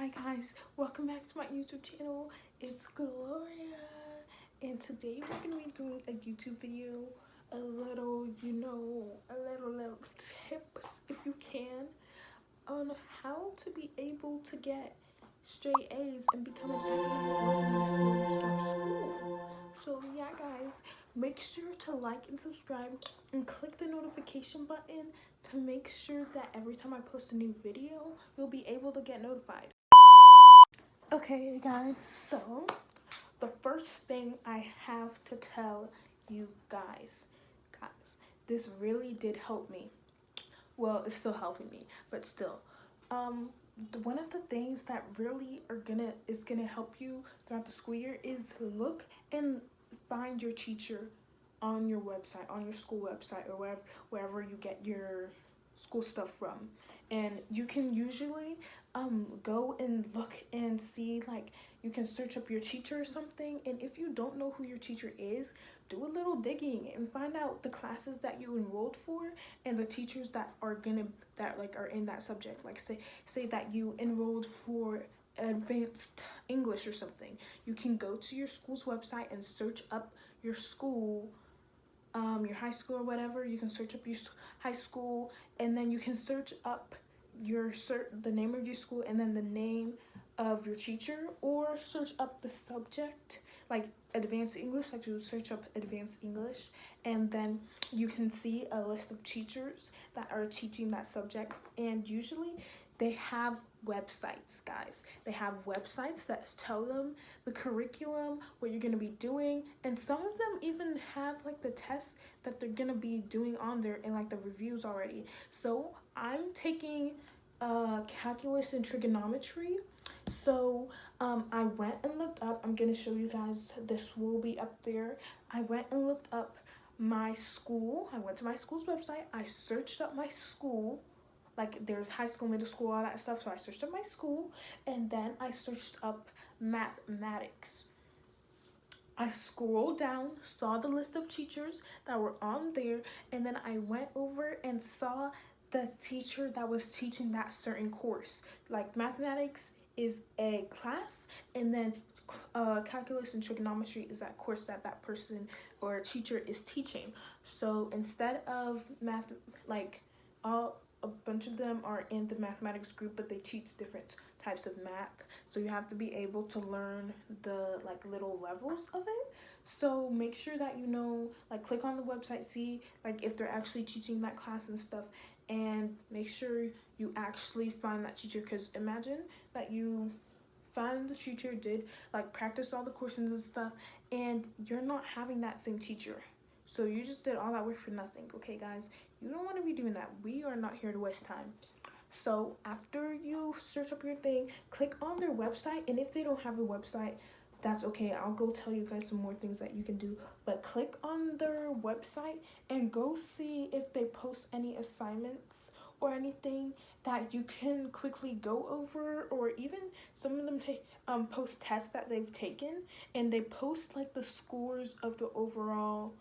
Hi guys, welcome back to my YouTube channel. It's Gloria, and today we're gonna be doing a YouTube video, a little tips, if you can, on how to be able to get straight A's and become an academic warrior before you start school. So yeah guys, make sure to like and subscribe and click the notification button to make sure that every time I post a new video, you'll be able to get notified. Okay guys, so the first thing I have to tell you guys, this really did help me. Well, it's still helping me, but still. One of the things that really is gonna help you throughout the school year is look and find your teacher on your website, on your school website, or wherever you get your school stuff from. And you can usually go and look and see, like, you can search up your teacher or something, and if you don't know who your teacher is, do a little digging and find out the classes that you enrolled for and the teachers that are in that subject. Like say that you enrolled for advanced English or something. You can go to your school's website and search up your school, your high school or whatever. You can search up your high school, and then you can search up the name of your school and then the name of your teacher, or search up the subject, like advanced English, like you search up advanced English, and then you can see a list of teachers that are teaching that subject. And usually they have websites, guys. They have websites that tell them the curriculum, what you're going to be doing, and some of them even have like the tests that they're going to be doing on there and like the reviews already. So I'm taking calculus and trigonometry. So I went and looked up, I'm going to show you guys, this will be up there. I went and looked up my school. I went to my school's website. I searched up my school, like there's high school, middle school, all that stuff. So I searched up my school, and then I searched up mathematics. I scrolled down, saw the list of teachers that were on there, and then I went over and saw the teacher that was teaching that certain course. Like mathematics is a class, and then calculus and trigonometry is that course that that person or teacher is teaching. So instead of math, like a bunch of them are in the mathematics group, but they teach different types of math, so you have to be able to learn the like little levels of it. So make sure that like click on the website, see like if they're actually teaching that class and stuff, and make sure you actually find that teacher, because imagine that you find the teacher, did like practice all the questions and stuff, and you're not having that same teacher. So you just did all that work for nothing. Okay guys, you don't want to be doing that. We are not here to waste time. So after you search up your thing, click on their website, and if they don't have a website, that's okay. I'll go tell you guys some more things that you can do, but click on their website and go see if they post any assignments or anything that you can quickly go over, or even some of them post tests that they've taken, and they post like the scores of the overall,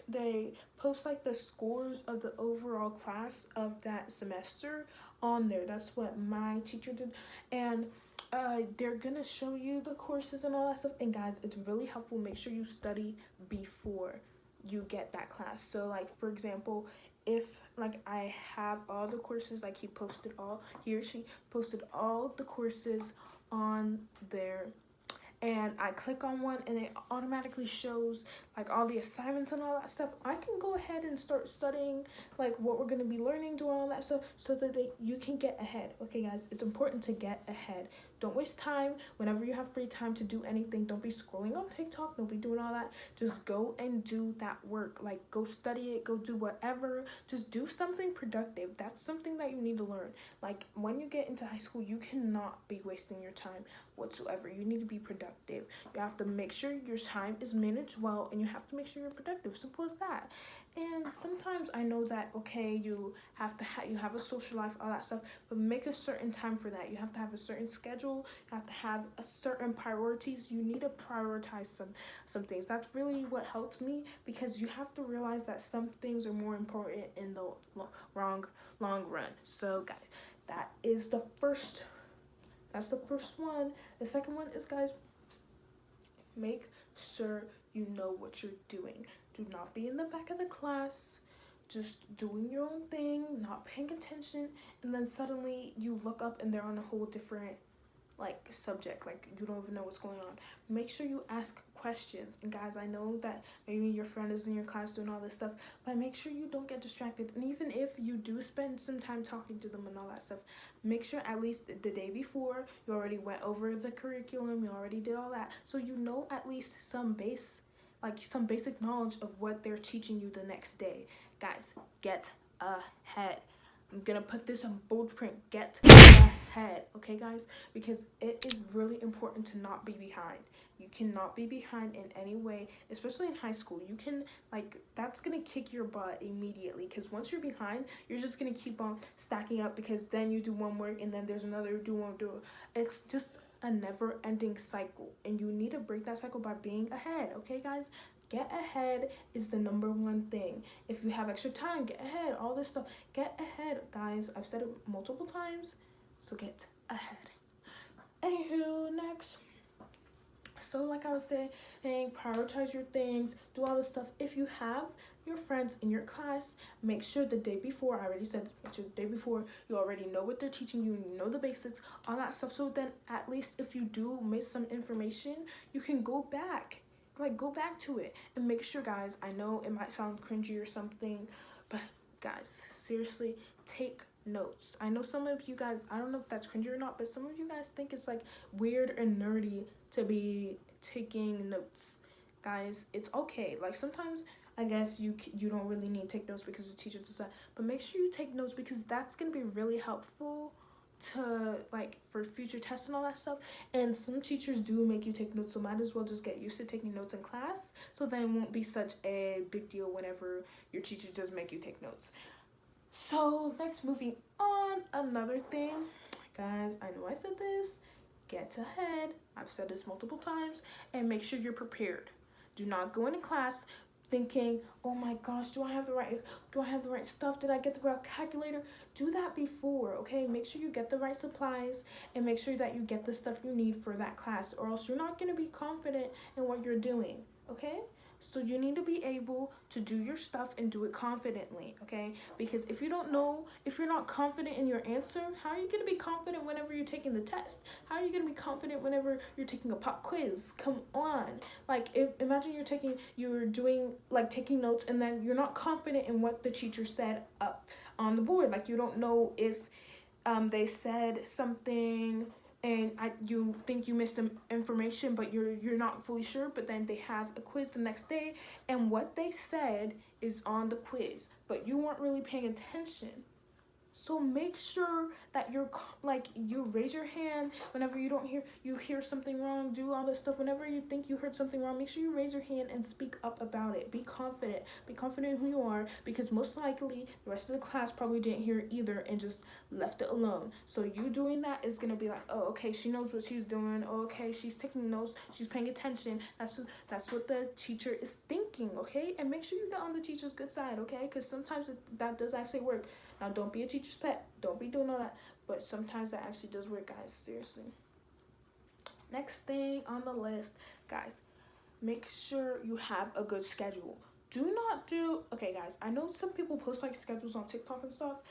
they post like the scores of the overall class of that semester on there. That's what my teacher did, and they're gonna show you the courses and all that stuff. And guys, it's really helpful. Make sure you study before you get that class. So like for example, if like I have all the courses, like he or she posted all the courses on there, and I click on one and it automatically shows like all the assignments and all that stuff, I can go ahead and start studying like what we're going to be learning, doing all that stuff, so that you can get ahead. Okay guys, it's important to get ahead. Don't waste time. Whenever you have free time to do anything, don't be scrolling on TikTok, don't be doing all that. Just go and do that work. Like go study it, go do whatever. Just do something productive. That's something that you need to learn. Like when you get into high school, you cannot be wasting your time whatsoever. You need to be productive. You have to make sure your time is managed well, and you have to make sure you're productive. Simple as that. And sometimes I know that okay, you have to you have a social life, all that stuff, but make a certain time for that. You have to have a certain schedule. You have to have a certain priorities. You need to prioritize some things. That's really what helped me, because you have to realize that some things are more important in the long run. So guys, That is the first. That's the first one. The second one is, guys, make sure you know what you're doing. Do not be in the back of the class just doing your own thing, not paying attention, and then suddenly you look up and they're on a whole different like subject, like you don't even know what's going on. Make sure you ask questions. And guys, I know that maybe your friend is in your class doing all this stuff, but make sure you don't get distracted. And even if you do spend some time talking to them and all that stuff, make sure at least the day before you already went over the curriculum, you already did all that, so you know at least some basic knowledge of what they're teaching you the next day. Guys, get ahead. I'm gonna put this on bold print. Get ahead, okay, guys? Because it is really important to not be behind. You cannot be behind in any way, especially in high school. You can, that's gonna kick your butt immediately. Because once you're behind, you're just gonna keep on stacking up. Because then you do one work and then there's another do. It's just a never-ending cycle, and you need to break that cycle by being ahead, okay, guys? Get ahead is the number one thing. If you have extra time, get ahead. All this stuff, get ahead, guys. I've said it multiple times, so get ahead. Anywho, next. So like I was saying, prioritize your things, do all this stuff. If you have your friends in your class, make sure the day before, I already said this, make sure the day before you already know what they're teaching you, you know the basics, all that stuff. So then at least if you do miss some information, you can go back to it and make sure, guys, I know it might sound cringy or something, but guys, seriously, take notes. I know some of you guys, I don't know if that's cringy or not, but some of you guys think it's like weird and nerdy to be taking notes. Guys, it's okay. Like sometimes I guess you don't really need to take notes because the teacher does that, but make sure you take notes because that's going to be really helpful to for future tests and all that stuff. And some teachers do make you take notes, so might as well just get used to taking notes in class, so then it won't be such a big deal whenever your teacher does make you take notes. So next, moving on, another thing, guys, I know I said this, get ahead. I've said this multiple times, and make sure you're prepared. Do not go into class thinking, oh my gosh, do I have the right stuff? Did I get the right calculator? Do that before, okay? Make sure you get the right supplies and make sure that you get the stuff you need for that class, or else you're not going to be confident in what you're doing, okay? So you need to be able to do your stuff and do it confidently, okay? Because if you don't know, if you're not confident in your answer, how are you going to be confident whenever you're taking the test? How are you going to be confident whenever you're taking a pop quiz? Come on. Imagine you're doing taking notes and then you're not confident in what the teacher said up on the board. Like you don't know if they said something and you think you missed some information, but you're not fully sure, but then they have a quiz the next day and what they said is on the quiz, but you weren't really paying attention. So make sure that you raise your hand whenever you hear something wrong, do all this stuff. Whenever you think you heard something wrong, make sure you raise your hand and speak up about it. Be confident in who you are, because most likely the rest of the class probably didn't hear it either and just left it alone. So you doing that is gonna be like, oh, okay, she knows what she's doing. Oh, okay, she's taking notes, she's paying attention. That's what the teacher is thinking, okay? And make sure you get on the teacher's good side, okay? Because sometimes that does actually work. Now, don't be a teacher's pet. Don't be doing all that. But sometimes that actually does work, guys. Seriously. Next thing on the list, guys, make sure you have a good schedule. Do not do... Okay, guys, I know some people post, schedules on TikTok and stuff.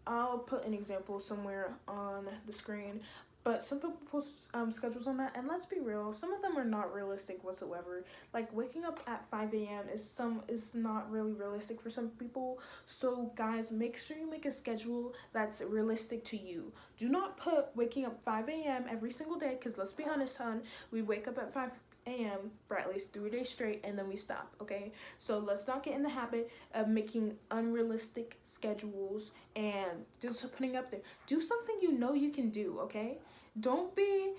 I'll put an example somewhere on the screen. But some people post schedules on that, and let's be real, some of them are not realistic whatsoever. Waking up at 5 a.m. is not really realistic for some people. So guys, make sure you make a schedule that's realistic to you. Do not put waking up 5 a.m. every single day, because let's be honest, hon, we wake up at 5 a.m. for at least 3 days straight and then we stop, okay? So let's not get in the habit of making unrealistic schedules and just putting up there. Do something you know you can do, okay? Don't be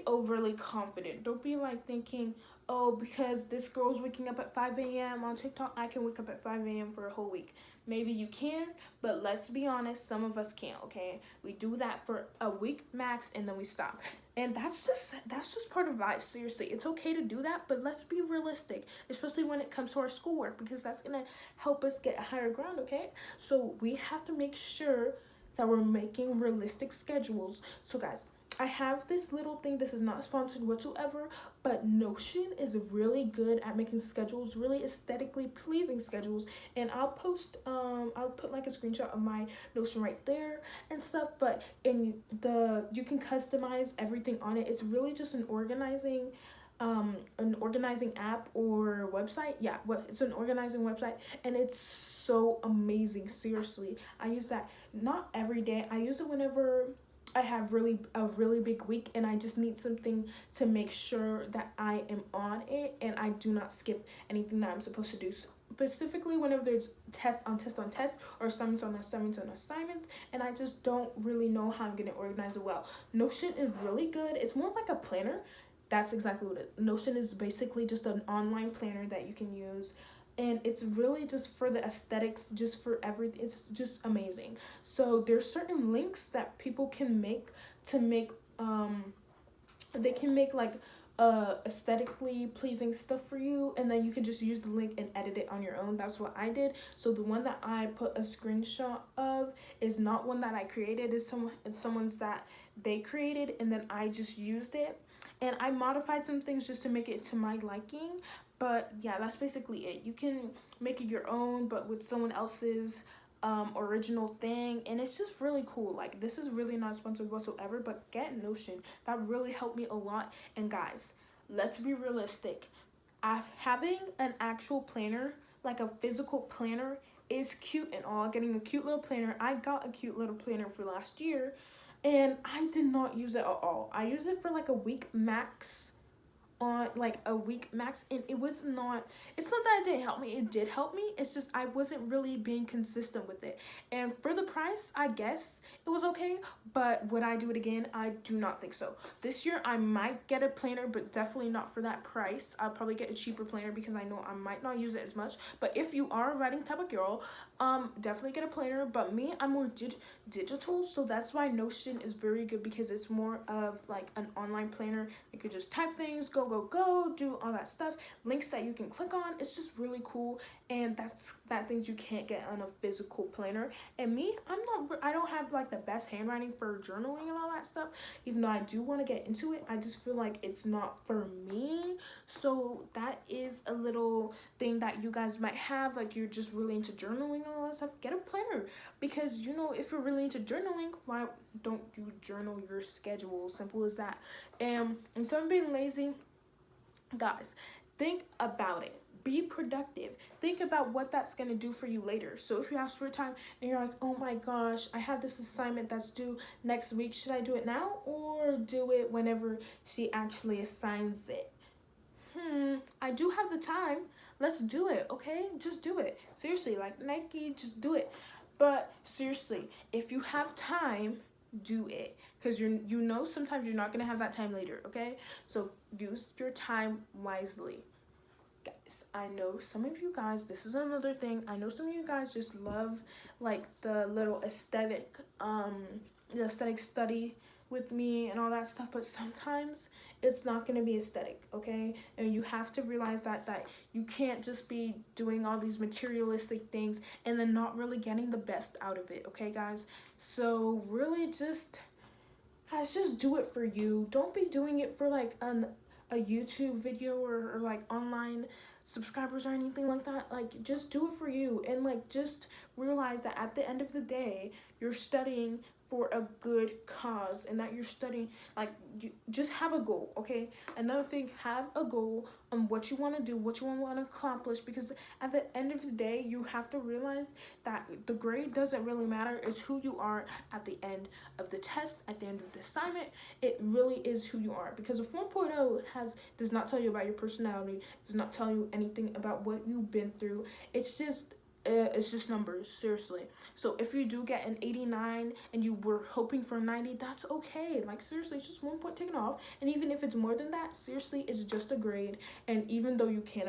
overly confident. Don't be thinking, oh, because this girl's waking up at 5 a.m. on TikTok, I can wake up at 5 a.m. for a whole week. Maybe you can, but let's be honest, some of us can't, okay? We do that for a week max and then we stop. And that's just part of life, seriously. It's okay to do that, but let's be realistic, especially when it comes to our schoolwork, because that's going to help us get higher ground, okay? So we have to make sure that we're making realistic schedules. So guys, I have this little thing. This is not sponsored whatsoever, but Notion is really good at making schedules, really aesthetically pleasing schedules. And I'll put like a screenshot of my Notion right there and stuff. But you can customize everything on it. It's really just an organizing app or website. Yeah, it's an organizing website, and it's so amazing. Seriously, I use that not every day. I use it whenever I have a really big week and I just need something to make sure that I am on it and I do not skip anything that I'm supposed to do. Specifically whenever there's tests on tests or assignments on assignments, and I just don't really know how I'm gonna organize it well. Notion is really good. It's more like a planner. That's exactly what Notion is. Basically just an online planner that you can use, and it's really just for the aesthetics, just for everything. It's just amazing. So there's certain links that people can make to make they can make like aesthetically pleasing stuff for you, and then you can just use the link and edit it on your own. That's what I did. So the one that I put a screenshot of is not one that I created. It's someone's that they created, and then I just used it, and I modified some things just to make it to my liking. But yeah, that's basically it. You can make it your own, but with someone else's original thing, and it's just really cool. Like, this is really not sponsored whatsoever, but get Notion. That really helped me a lot. And guys, let's be realistic. Having an actual planner, like a physical planner, is cute and all. Getting a cute little planner. I got a cute little planner for last year, and I did not use it at all. I used it for like a week max, and it's not that it didn't help me. It did help me. It's just I wasn't really being consistent with it, and for the price, I guess it was okay. But would I do it again? I do not think so. This year I might get a planner, but definitely not for that price. I'll probably get a cheaper planner because I know I might not use it as much. But if you are a writing type of girl, definitely get a planner. But me, I'm more digital, so that's why Notion is very good, because it's more of like an online planner. You could just type things, go, do all that stuff, links that you can click on. It's just really cool, and that things you can't get on a physical planner. And me, I don't have like the best handwriting for journaling and all that stuff, even though I do want to get into it. I just feel like it's not for me. So that is a little thing that you guys might have, like you're just really into journaling and all that stuff. Get a planner, because if you're really into journaling, why don't you journal your schedule? Simple as that. And instead of being lazy, guys, think about it. Be productive. Think about what that's going to do for you later. So if you have spare time and you're like, oh my gosh, I have this assignment that's due next week. Should I do it now or do it whenever she actually assigns it? I do have the time. Let's do it, okay? Just do it. Seriously, like Nike, just do it. But seriously, if you have time, do it, because sometimes you're not gonna have that time later, okay? So use your time wisely. Guys, I know some of you guys, this is another thing, I know some of you guys just love like the little aesthetic study with me and all that stuff, but sometimes it's not going to be aesthetic, okay? And you have to realize that you can't just be doing all these materialistic things and then not really getting the best out of it, okay, guys? So really just do it for you. Don't be doing it for like a YouTube video or like online subscribers or anything like that. Like, just do it for you, and like just realize that at the end of the day, you're studying for a good cause, and that you're studying, like, you just have a goal, okay? Another thing, have a goal on what you want to do, what you want to accomplish, because at the end of the day, you have to realize that the grade doesn't really matter. It's who you are at the end of the test, at the end of the assignment. It really is who you are, because a 4.0 does not tell you about your personality, does not tell you anything about what you've been through. It's just numbers, seriously. So if you do get an 89 and you were hoping for a 90, that's okay. Like, seriously, it's just 1 point taken off. And even if it's more than that, seriously, it's just a grade. And even though you can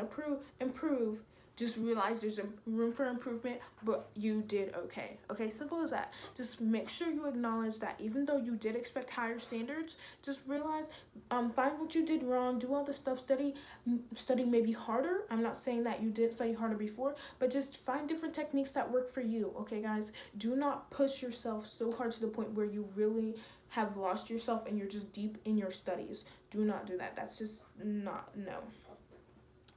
improve, Just realize there's a room for improvement, but you did okay. Okay, simple as that. Just make sure you acknowledge that even though you did expect higher standards, just realize, find what you did wrong, do all the stuff, study maybe harder. I'm not saying that you didn't study harder before, but just find different techniques that work for you. Okay, guys, do not push yourself so hard to the point where you really have lost yourself and you're just deep in your studies. Do not do that. That's just not, no.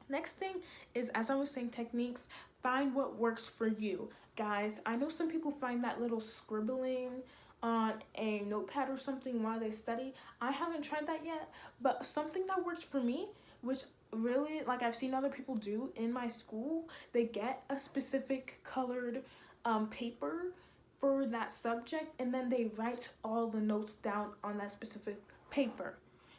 Next thing is, as I was saying, techniques. Find what works for you. Guys, I know some people find that little scribbling on a notepad or something while they study. I haven't tried that yet, but something that works for me, which really, like, I've seen other people do in my school, they get a specific colored paper for that subject, and then they write all the notes down on that specific paper.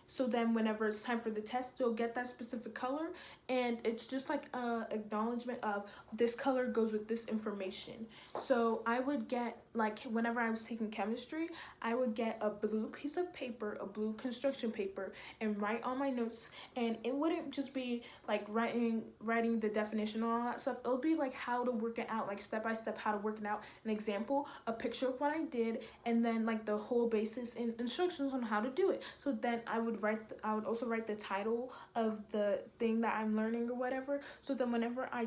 So then whenever it's time for the test, they'll get that specific color, and it's just like a acknowledgement of this color goes with this information. So I would get, like, whenever I was taking chemistry, I would get a blue piece of paper, a blue construction paper, and write all my notes. And it wouldn't just be like writing the definition and all that stuff. It'll be like how to work it out, like step by step how to work it out, an example, a picture of what I did, and then like the whole basis and instructions on how to do it. So then I would also write the title of the thing that I'm learning or whatever. So then whenever I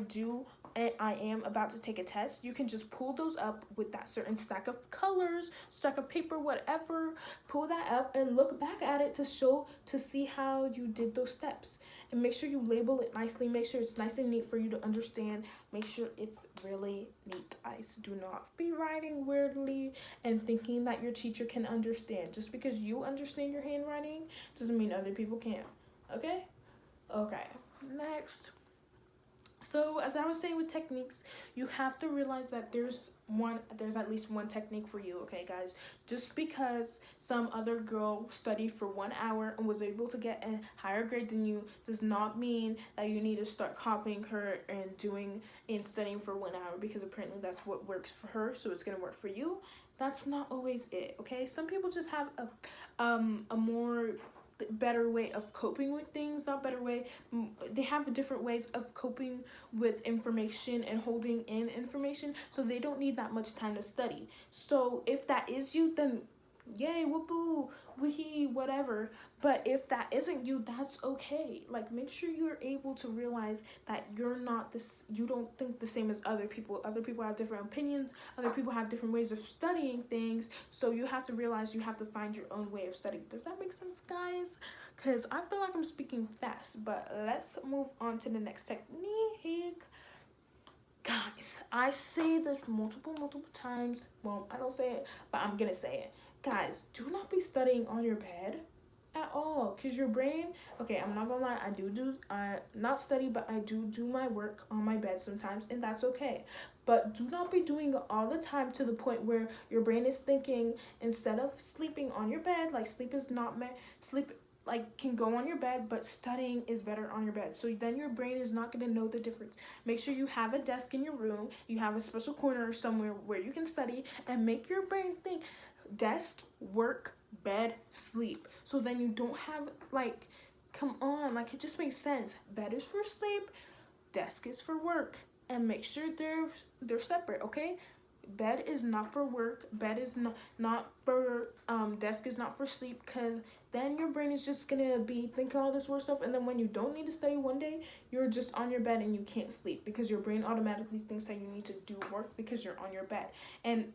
am about to take a test, you can just pull those up with that certain stack of colors, stack of paper, whatever. Pull that up and look back at it to see how you did those steps. And make sure you label it nicely. Make sure it's nice and neat for you to understand. Make sure it's really neat, guys. Do not be writing weirdly and thinking that your teacher can understand. Just because you understand your handwriting doesn't mean other people can't. Okay? Okay. Next. So as I was saying with techniques, you have to realize that there's at least one technique for you, okay, guys? Just because some other girl studied for 1 hour and was able to get a higher grade than you does not mean that you need to start copying her and studying for 1 hour, because apparently that's what works for her, so it's gonna work for you. That's not always it, okay? Some people just have a more better way of coping with things. Not better way, they have different ways of coping with information and holding in information, so they don't need that much time to study. So if that is you, then yay, whoopoo, wee, whatever. But if that isn't you, that's okay. Like, make sure you're able to realize that you don't think the same as other people. Other people have different opinions, other people have different ways of studying things, so you have to realize you have to find your own way of studying. Does that make sense, guys? Because I feel like I'm speaking fast, but let's move on to the next technique. Guys, I say this multiple times. Well, I don't say it, but I'm gonna say it. Guys, do not be studying on your bed at all, because your brain, okay, I'm not gonna lie, I not study, but I do my work on my bed sometimes, and that's okay. But do not be doing it all the time to the point where your brain is thinking, instead of sleeping on your bed, like sleep can go on your bed, but studying is better on your bed. So then your brain is not going to know the difference. Make sure you have a desk in your room, you have a special corner somewhere where you can study, and make your brain think desk, work, bed, sleep. So then you don't have, like, come on, like, it just makes sense. Bed is for sleep, desk is for work, and make sure they're separate, okay? Bed is not for work, bed is not for desk is not for sleep, because then your brain is just gonna be thinking all this work stuff, and then when you don't need to study one day, you're just on your bed and you can't sleep because your brain automatically thinks that you need to do work because you're on your bed. And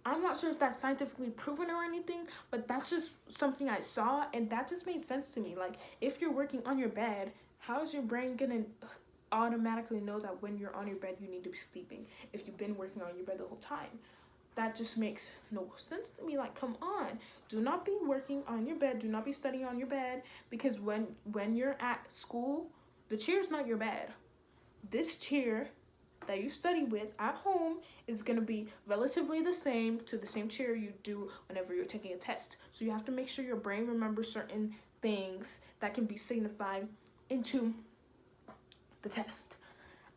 I'm not sure if that's scientifically proven or anything, but that's just something I saw, and that just made sense to me. Like, if you're working on your bed, how is your brain gonna automatically know that when you're on your bed you need to be sleeping if you've been working on your bed the whole time? That just makes no sense to me. Like, come on, do not be working on your bed, do not be studying on your bed, because when you're at school, the chair's not your bed. This chair that you study with at home is going to be relatively the same to the same chair you do whenever you're taking a test. So you have to make sure your brain remembers certain things that can be signified into the test.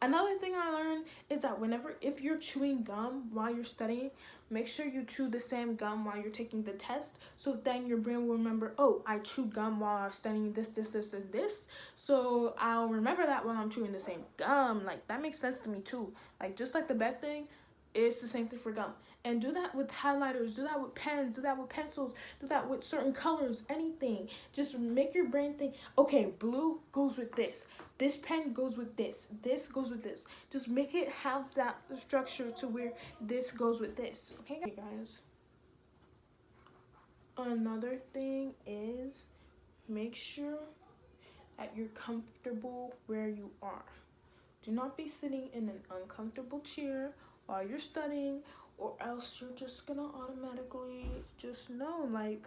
Another thing I learned is that if you're chewing gum while you're studying, make sure you chew the same gum while you're taking the test. So then your brain will remember, oh, I chewed gum while I was studying this. So I'll remember that while I'm chewing the same gum. Like, that makes sense to me too. Like, just like the bed thing, it's the same thing for gum. And do that with highlighters, do that with pens, do that with pencils, do that with certain colors, anything. Just make your brain think, okay, blue goes with this. This pen goes with this. This goes with this. Just make it have that structure to where this goes with this. Okay, guys? Another thing is make sure that you're comfortable where you are. Do not be sitting in an uncomfortable chair while you're studying, or else you're just gonna automatically just know, like,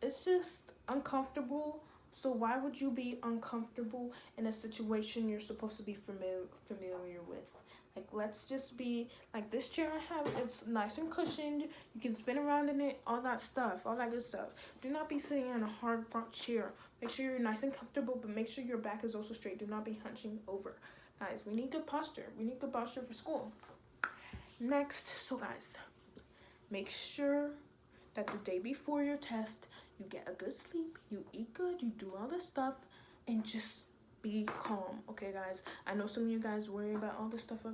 it's just uncomfortable. So why would you be uncomfortable in a situation you're supposed to be familiar with? Like, let's just be like, this chair I have, it's nice and cushioned. You can spin around in it, all that stuff, all that good stuff. Do not be sitting in a hard front chair. Make sure you're nice and comfortable, but make sure your back is also straight. Do not be hunching over. Guys, we need good posture. We need good posture for school. Next, so guys, make sure that the day before your test, you get a good sleep, you eat good, you do all this stuff, and just be calm, okay, guys? I know some of you guys worry about all this stuff,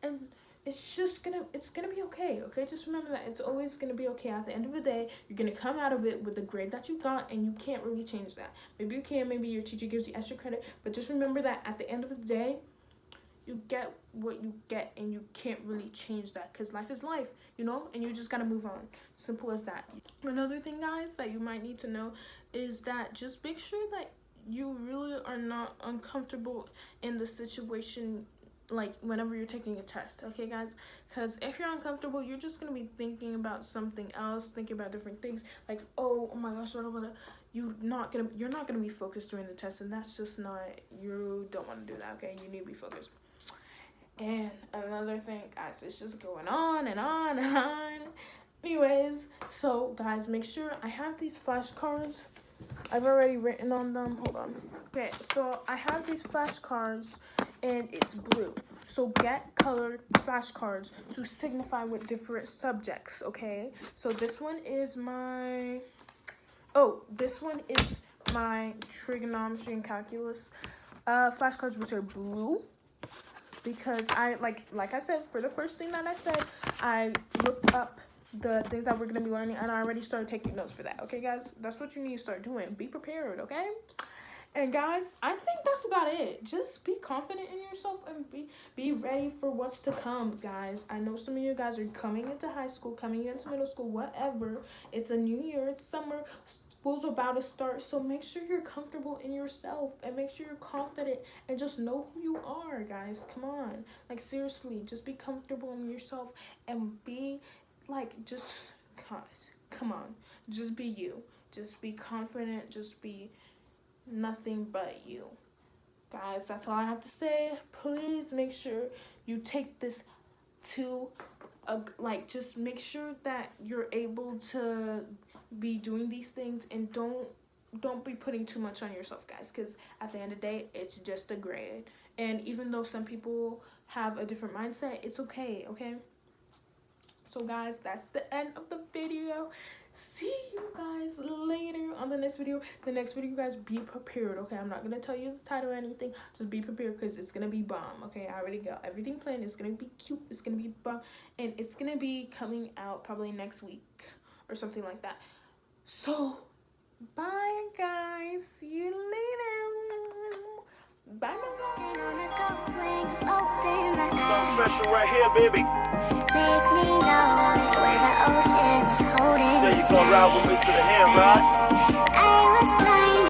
and it's gonna be okay, okay? Just remember that it's always gonna be okay. At the end of the day, you're gonna come out of it with the grade that you got, and you can't really change that. Maybe you can, maybe your teacher gives you extra credit, but just remember that at the end of the day, you get what you get, and you can't really change that, because life is life, you know, and you just gotta move on. Simple as that. Another thing, guys, that you might need to know is that just make sure that you really are not uncomfortable in the situation, like whenever you're taking a test, okay, guys? Because if you're uncomfortable, you're just gonna be thinking about something else, thinking about different things, like, oh my gosh, you're not gonna be focused during the test, and that's just not, you don't want to do that, okay? You need to be focused. And another thing, guys, it's just going on and on and on. Anyways, so guys, make sure I have these flashcards. I've already written on them. Hold on. Okay, so I have these flashcards, and it's blue. So get colored flashcards to signify with different subjects, okay? So this one is my trigonometry and calculus flashcards, which are blue. Because like I said, for the first thing that I said, I looked up the things that we're going to be learning, and I already started taking notes for that, okay, guys? That's what you need to start doing. Be prepared, okay? And, guys, I think that's about it. Just be confident in yourself and be ready for what's to come, guys. I know some of you guys are coming into high school, coming into middle school, whatever. It's a new year. It's summer. School's about to start, so make sure you're comfortable in yourself, and make sure you're confident, and just know who you are, guys. Come on. Like, seriously, just be comfortable in yourself, and be, like, just, guys, come on. Just be you. Just be confident. Just be nothing but you. Guys, that's all I have to say. Please make sure you take this to, just make sure that you're able to be doing these things, and don't be putting too much on yourself, guys, because at the end of the day, it's just a grade. And even though some people have a different mindset, it's okay, okay? So, guys, that's the end of the video. See you guys later on the next video. The next video, guys, be prepared, okay? I'm not gonna tell you the title or anything. Just be prepared, because it's gonna be bomb, okay? I already got everything planned. It's gonna be cute. It's gonna be bomb, and it's gonna be coming out probably next week or something like that. So, bye, guys. See you later. Bye. Something special right here, baby. Make me notice where the ocean was holding. Yeah, you gonna ride with me to the end, right? I was